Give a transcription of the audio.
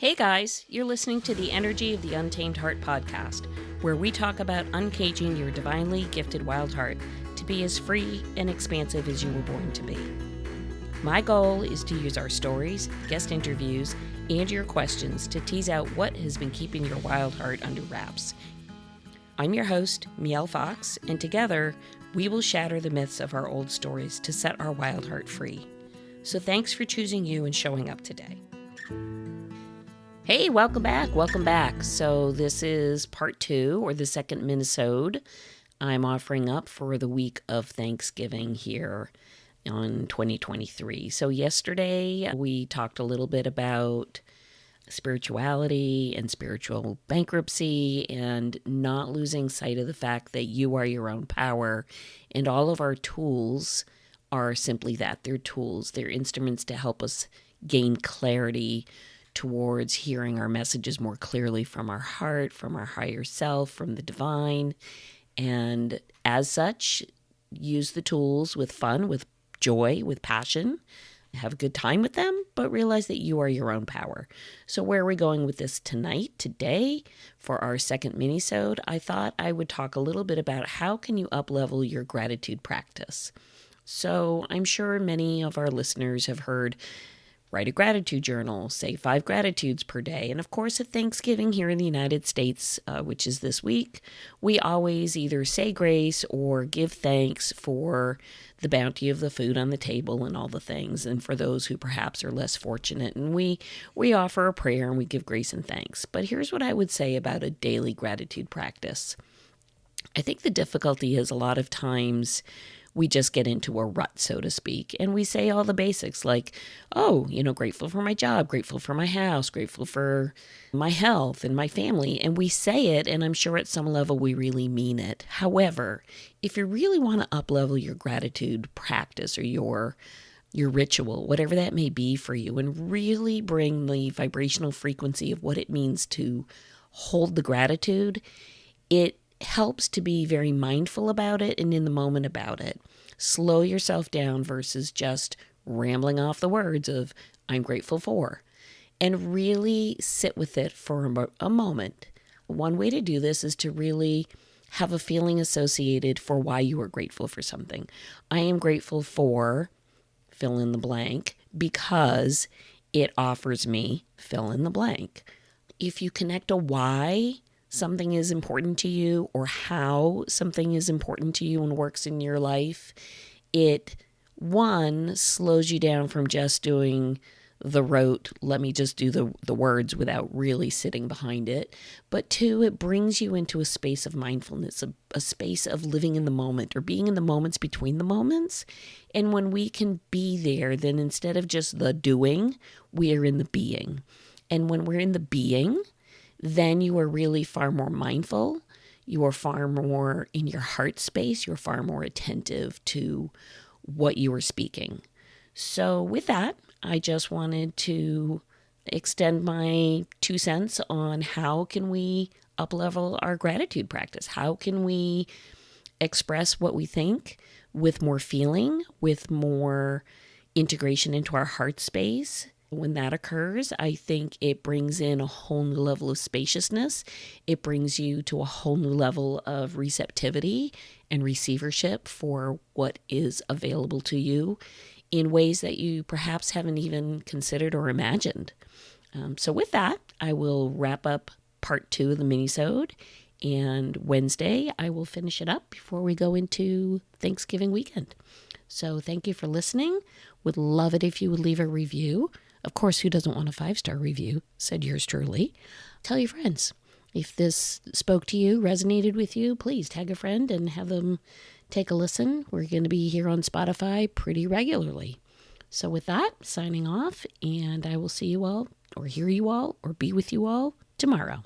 Hey guys, you're listening to the Energy of the Untamed Heart podcast, where we talk about uncaging your divinely gifted wild heart to be as free and expansive as you were born to be. My goal is to use our stories, guest interviews, and your questions to tease out what has been keeping your wild heart under wraps. I'm your host, Mielle Fox, and together we will shatter the myths of our old stories to set our wild heart free. So thanks for choosing you and showing up today. Hey, welcome back. So this is part 2, or the second minisode I'm offering up for the week of Thanksgiving here on 2023. So yesterday we talked a little bit about spirituality and spiritual bankruptcy and not losing sight of the fact that you are your own power, and all of our tools are simply that. They're tools. They're instruments to help us gain clarity towards hearing our messages more clearly from our heart, from our higher self, from the divine. And as such, use the tools with fun, with joy, with passion. Have a good time with them, but realize that you are your own power. So where are we going with this today, for our second minisode? I thought I would talk a little bit about how can you uplevel your gratitude practice. So I'm sure many of our listeners have heard write a gratitude journal, say 5 gratitudes per day. And of course, at Thanksgiving here in the United States, which is this week, we always either say grace or give thanks for the bounty of the food on the table and all the things. And for those who perhaps are less fortunate, and we offer a prayer and we give grace and thanks. But here's what I would say about a daily gratitude practice. I think the difficulty is a lot of times we just get into a rut, so to speak, and we say all the basics like, grateful for my job, grateful for my house, grateful for my health and my family. And we say it, and I'm sure at some level we really mean it. However, if you really want to uplevel your gratitude practice or your ritual, whatever that may be for you, and really bring the vibrational frequency of what it means to hold the gratitude, it helps to be very mindful about it and in the moment about it. Slow yourself down versus just rambling off the words of I'm grateful for, and really sit with it for a moment. One way to do this is to really have a feeling associated for why you are grateful for something. I am grateful for fill in the blank because it offers me fill in the blank. If you connect a why something is important to you or how something is important to you and works in your life, it, one, slows you down from just doing the rote, let me just do the words without really sitting behind it. But two, it brings you into a space of mindfulness, a space of living in the moment or being in the moments between the moments. And when we can be there, then instead of just the doing, we are in the being. And when we're in the being, then you are really far more mindful. You are far more in your heart space. You're far more attentive to what you are speaking. So with that, I just wanted to extend my 2 cents on how can we uplevel our gratitude practice? How can we express what we think with more feeling, with more integration into our heart space? When that occurs, I think it brings in a whole new level of spaciousness. It brings you to a whole new level of receptivity and receivership for what is available to you in ways that you perhaps haven't even considered or imagined. So with that, I will wrap up part 2 of the minisode, and Wednesday I will finish it up before we go into Thanksgiving weekend. So thank you for listening. Would love it if you would leave a review. Of course, who doesn't want a 5-star review? Said yours truly. Tell your friends. If this spoke to you, resonated with you, please tag a friend and have them take a listen. We're going to be here on Spotify pretty regularly. So with that, signing off, and I will see you all, or hear you all, or be with you all tomorrow.